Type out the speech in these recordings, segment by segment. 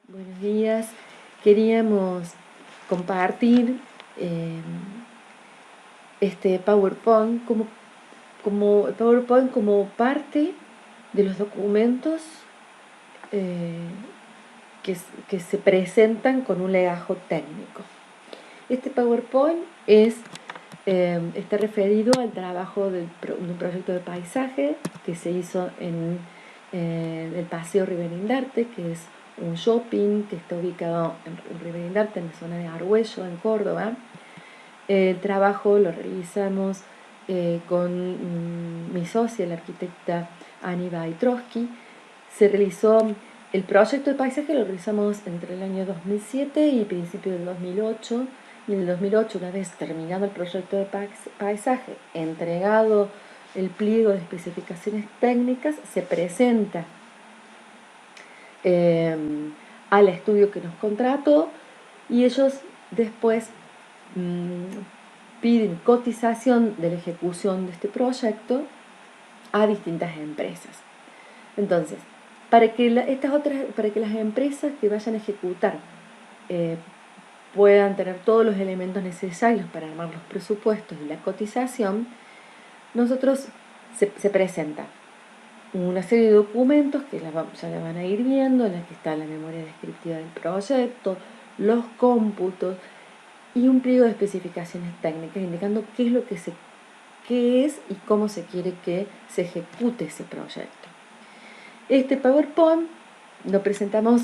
Buenos días. Queríamos compartir este PowerPoint como parte de los documentos eh, que se presentan con un legajo técnico. Este PowerPoint está referido al trabajo de un proyecto de paisaje que se hizo en el Paseo Rivera-Indarte, que es un shopping que está ubicado en Rivera-Indarte, en la zona de Argüello, en Córdoba. El trabajo lo realizamos con mi socia, la arquitecta Aníbal Trotsky. Se realizó el proyecto de paisaje, lo realizamos entre el año 2007 y principio del 2008. Y en el 2008, una vez terminado el proyecto de paisaje, entregado el pliego de especificaciones técnicas, se presenta al estudio que nos contrató y ellos después piden cotización de la ejecución de este proyecto a distintas empresas. Entonces, para que las empresas que vayan a ejecutar puedan tener todos los elementos necesarios para armar los presupuestos y la cotización, nosotros se presenta una serie de documentos que ya la van a ir viendo, en la que está la memoria descriptiva del proyecto, los cómputos y un pliego de especificaciones técnicas indicando qué es y cómo se quiere que se ejecute ese proyecto. Este PowerPoint lo presentamos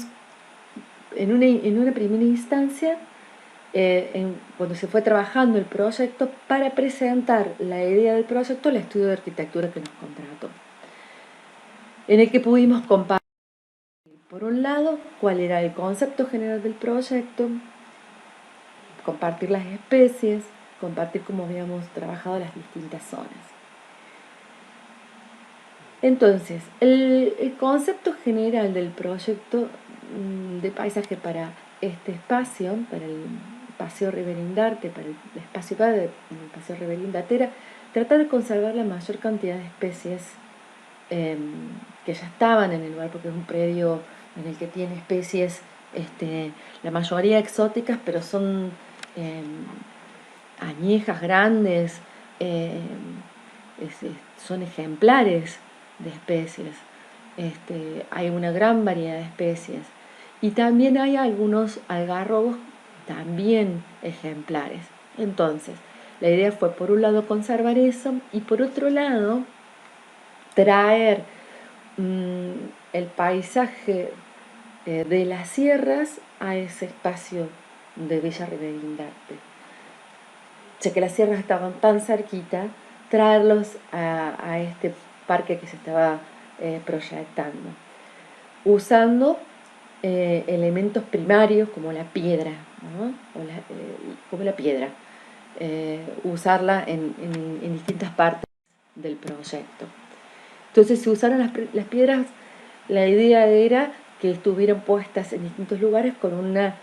en una primera instancia cuando se fue trabajando el proyecto para presentar la idea del proyecto al estudio de arquitectura que nos contrató, en el que pudimos compartir, por un lado, cuál era el concepto general del proyecto, compartir las especies, compartir cómo habíamos trabajado las distintas zonas. Entonces, el concepto general del proyecto de paisaje para este espacio, para el Paseo Rivera-Indarte, para el espacio del Paseo Rivera-Indarte, era tratar de conservar la mayor cantidad de especies que ya estaban en el lugar, porque es un predio en el que tiene especies, la mayoría exóticas, pero son añejas, grandes, son ejemplares de especies. Hay una gran variedad de especies y también hay algunos algarrobos también ejemplares. Entonces, la idea fue por un lado conservar eso y por otro lado traer el paisaje de las sierras a ese espacio de Villa Rivera-Indarte. Ya que las sierras estaban tan cerquita, traerlos a este parque que se estaba proyectando, usando elementos primarios como la piedra, ¿no? Como la piedra, usarla en distintas partes del proyecto. Entonces se usaron las piedras, la idea era que estuvieran puestas en distintos lugares con una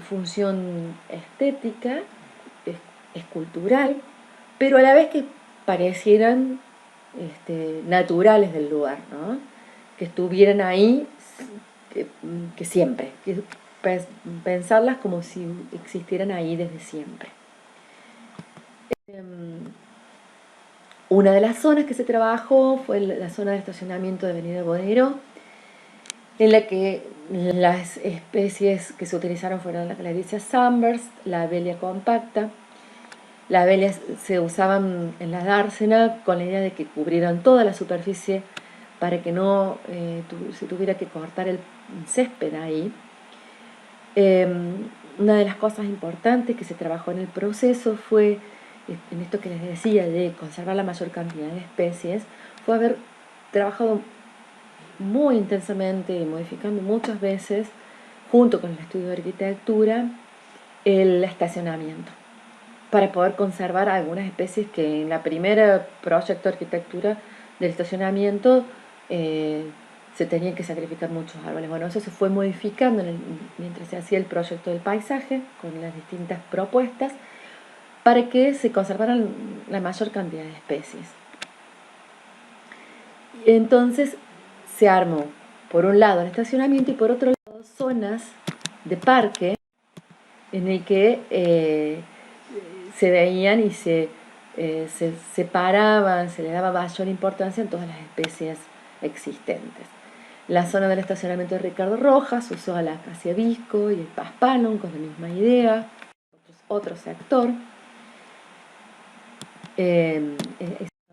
función estética, escultural, pero a la vez que parecieran naturales del lugar, ¿no? Que estuvieran ahí que siempre, que pensarlas como si existieran ahí desde siempre. Una de las zonas que se trabajó fue la zona de estacionamiento de Avenida Bodero, en la que las especies que se utilizaron fueron la Claricia Sunburst, la Abelia compacta. Las abelias se usaban en la dársena con la idea de que cubrieran toda la superficie para que no se tuviera que cortar el césped ahí. Una de las cosas importantes que se trabajó en el proceso fue, en esto que les decía, de conservar la mayor cantidad de especies, fue haber trabajado muy intensamente y modificando muchas veces, junto con el estudio de arquitectura, el estacionamiento, para poder conservar algunas especies que en la primera proyecto de arquitectura del estacionamiento se tenían que sacrificar muchos árboles. Bueno, eso se fue modificando mientras se hacía el proyecto del paisaje con las distintas propuestas para que se conservaran la mayor cantidad de especies. Entonces se armó por un lado el estacionamiento y por otro lado zonas de parque en el que se veían y se separaban, se le daba mayor importancia en todas las especies existentes. La zona del estacionamiento de Ricardo Rojas usó a la acacia visco y el paspalum con la misma idea, otro sector. Es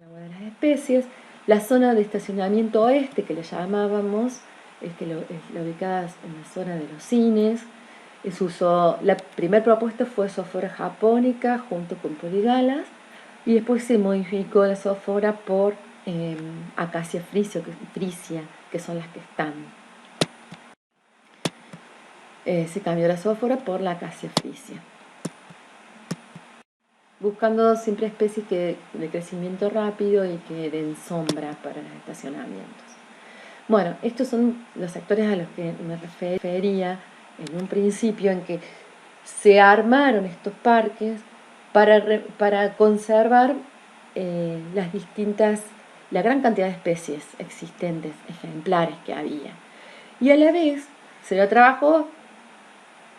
una de las especies. La zona de estacionamiento oeste, que le llamábamos, la ubicada en la zona de los cines, la primera propuesta fue sofora japónica junto con poligalas, y después se modificó la sofora por acacia frisia, que son las que están. Se cambió la sofora por la acacia frisia, buscando siempre especies de crecimiento rápido y que den sombra para los estacionamientos. Bueno, estos son los sectores a los que me refería en un principio, en que se armaron estos parques para conservar la gran cantidad de especies existentes, ejemplares que había. Y a la vez se lo trabajó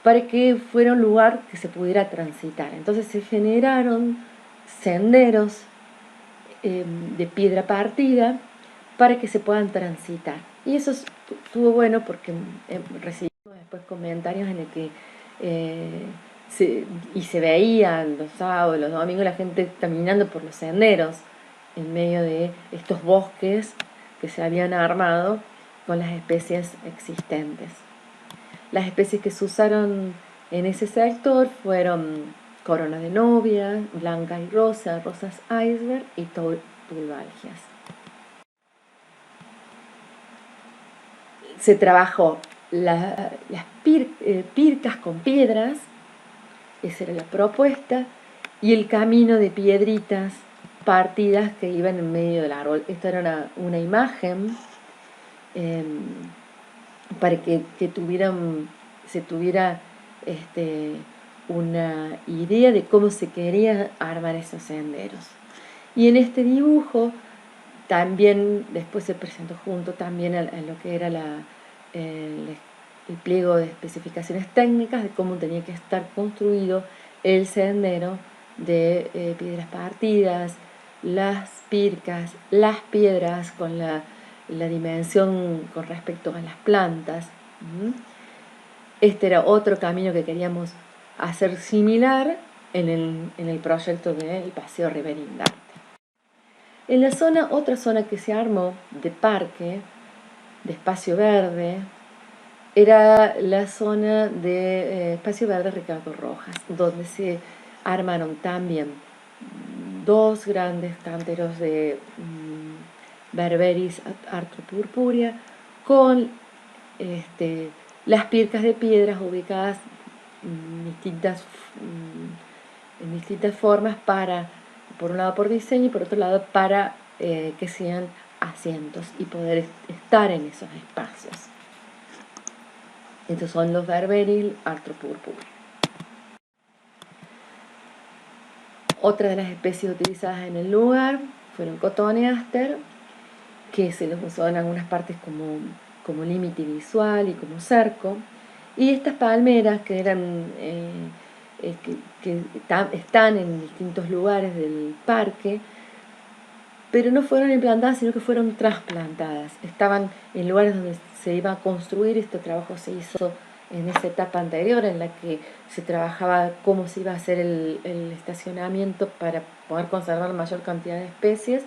para que fuera un lugar que se pudiera transitar. Entonces se generaron senderos de piedra partida para que se puedan transitar. Y eso estuvo bueno porque recibimos después comentarios en el que se veían los sábados, los domingos, la gente caminando por los senderos en medio de estos bosques que se habían armado con las especies existentes. Las especies que se usaron en ese sector fueron corona de novia, blanca y rosa, rosas iceberg y tulbalgias. Se trabajó las pircas con piedras, esa era la propuesta, y el camino de piedritas partidas que iban en medio del árbol. Esta era una imagen para que se tuviera una idea de cómo se quería armar esos senderos. Y en este dibujo también después se presentó junto también a lo que era el pliego de especificaciones técnicas de cómo tenía que estar construido el sendero de piedras partidas, las pircas, las piedras con la dimensión con respecto a las plantas. Este era otro camino que queríamos hacer similar en el proyecto del Paseo Rivera-Indarte. En la zona, otra zona que se armó de parque, de espacio verde, era la zona de espacio verde Ricardo Rojas, donde se armaron también dos grandes canteros de Berberis artropurpurea con las pircas de piedras ubicadas en distintas formas por un lado por diseño y por otro lado para que sean asientos y poder estar en esos espacios. Estos son los Berberis artropurpurea. Otra de las especies utilizadas en el lugar fueron cotoneaster, que se los usó en algunas partes como límite visual y como cerco, y estas palmeras que eran que están en distintos lugares del parque, pero no fueron implantadas, sino que fueron trasplantadas. Estaban en lugares donde se iba a construir. Este trabajo se hizo en esa etapa anterior en la que se trabajaba cómo se iba a hacer el estacionamiento para poder conservar la mayor cantidad de especies,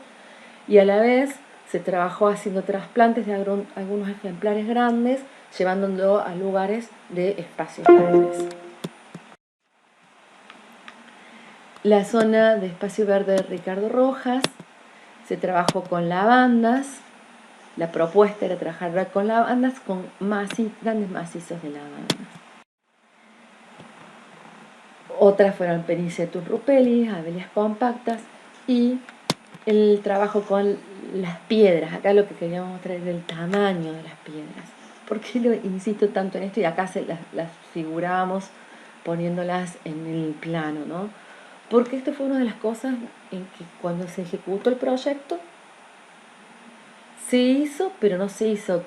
y a la vez se trabajó haciendo trasplantes de algunos ejemplares grandes, llevándolo a lugares de espacios grandes. La zona de espacio verde de Ricardo Rojas se trabajó con lavandas. La propuesta era trabajar con lavandas, con grandes macizos de lavandas. Otras fueron Penicetus rupelis, abelias compactas, y el trabajo con las piedras. Acá lo que queríamos mostrar es el tamaño de las piedras. ¿Por qué lo insisto tanto en esto? Y acá las figuramos poniéndolas en el plano, ¿no? Porque esto fue una de las cosas en que cuando se ejecutó el proyecto se hizo, pero no se hizo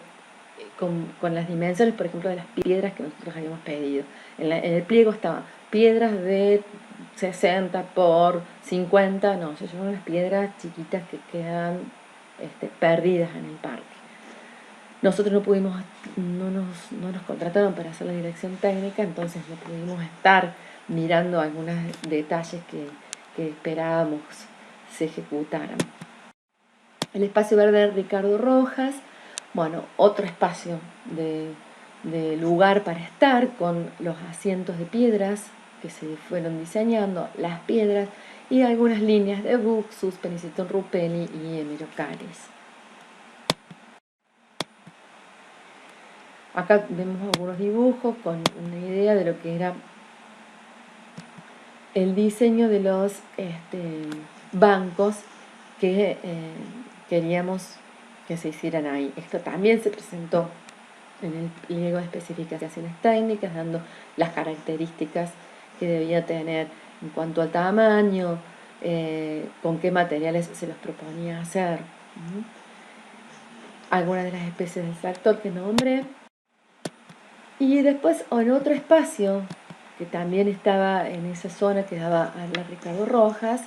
con las dimensiones, por ejemplo, de las piedras que nosotros habíamos pedido. En el pliego estaban piedras de 60 por 50, no, son unas piedras chiquitas que quedan perdidas en el parque. Nosotros no nos contrataron para hacer la dirección técnica, entonces no pudimos estar mirando algunos detalles que esperábamos se ejecutaran. El espacio verde de Ricardo Rojas, bueno, otro espacio de lugar para estar con los asientos de piedras que se fueron diseñando, las piedras y algunas líneas de Buxus, Penicetón Rupelli y Hemerocaris. Acá vemos algunos dibujos con una idea de lo que era el diseño de los bancos que queríamos que se hicieran ahí. Esto también se presentó en el pliego de especificaciones técnicas, dando las características que debía tener en cuanto al tamaño, con qué materiales se los proponía hacer. Algunas de las especies del tractor que nombré. Y después en otro espacio, que también estaba en esa zona que daba a la Ricardo Rojas,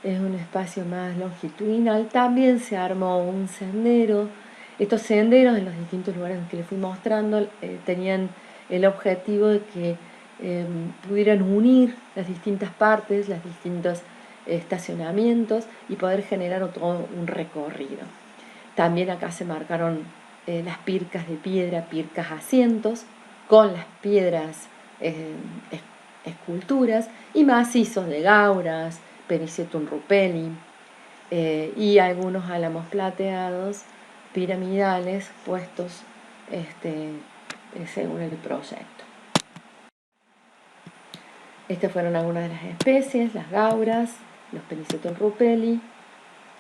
es un espacio más longitudinal, también se armó un sendero. Estos senderos en los distintos lugares que les fui mostrando tenían el objetivo de que pudieran unir las distintas partes, los distintos estacionamientos y poder generar todo un recorrido. También acá se marcaron las pircas de piedra, pircas asientos, con las piedras esculturas y macizos de gauras, Penicetum Rupelli y algunos álamos plateados piramidales puestos según el proyecto. Estas fueron algunas de las especies, las gauras, los Penicetum Rupelli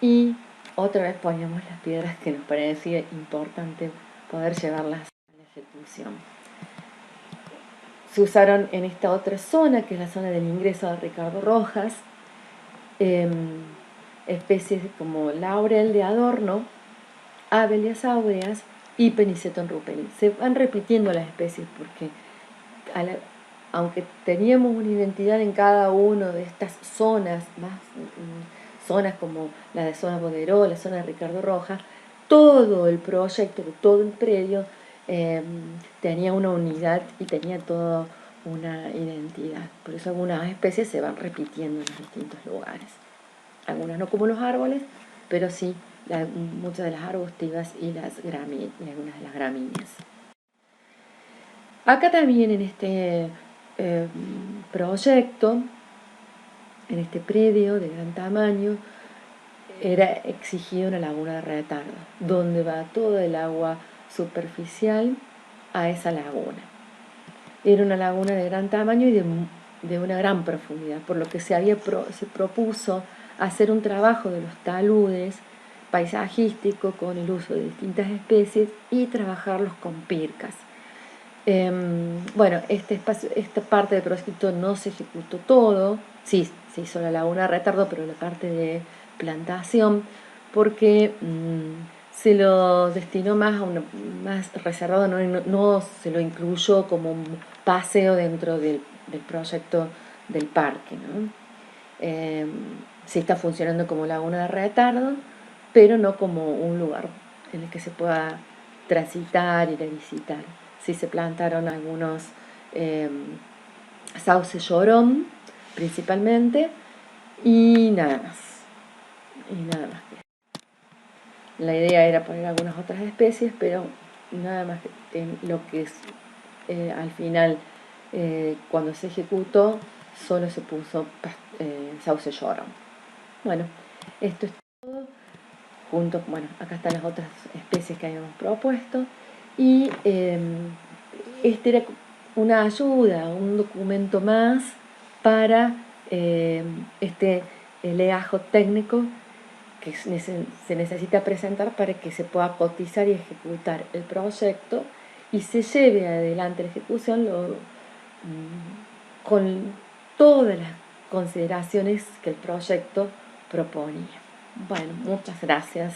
y otra vez poníamos las piedras que nos parecía importante poder llevarlas a la ejecución. Se usaron en esta otra zona, que es la zona del ingreso de Ricardo Rojas, especies como laurel de adorno, Abelias áureas y Penicetum Rupelli. Se van repitiendo las especies porque aunque teníamos una identidad en cada una de estas zonas, más zonas como la de Zona Boderó, la zona de Ricardo Rojas, todo el proyecto, todo el predio tenía una unidad y tenía toda una identidad. Por eso algunas especies se van repitiendo en los distintos lugares. Algunas no como los árboles, pero sí muchas de las arbustivas y algunas de las gramíneas. Acá también en este proyecto, en este predio de gran tamaño, era exigida una laguna de retardo, donde va todo el agua superficial a esa laguna. Era una laguna de gran tamaño y de una gran profundidad, por lo que se propuso hacer un trabajo de los taludes paisajístico con el uso de distintas especies y trabajarlos con pircas. Bueno, esta parte del proyecto no se ejecutó todo, sí, se hizo la laguna de retardo, pero la parte de plantación, porque se lo destinó más reservado, no se lo incluyó como un paseo dentro del proyecto del parque, ¿no? Sí está funcionando como laguna de retardo, pero no como un lugar en el que se pueda transitar, ir a visitar. Sí se plantaron algunos sauce llorón principalmente y nada más. La idea era poner algunas otras especies, pero nada más que lo que es al final cuando se ejecutó solo se puso sauce llorón. Bueno, esto es todo. Bueno, acá están las otras especies que habíamos propuesto y este era una ayuda, un documento más para este legajo técnico que se necesita presentar para que se pueda cotizar y ejecutar el proyecto y se lleve adelante la ejecución con todas las consideraciones que el proyecto proponía. Bueno, muchas gracias.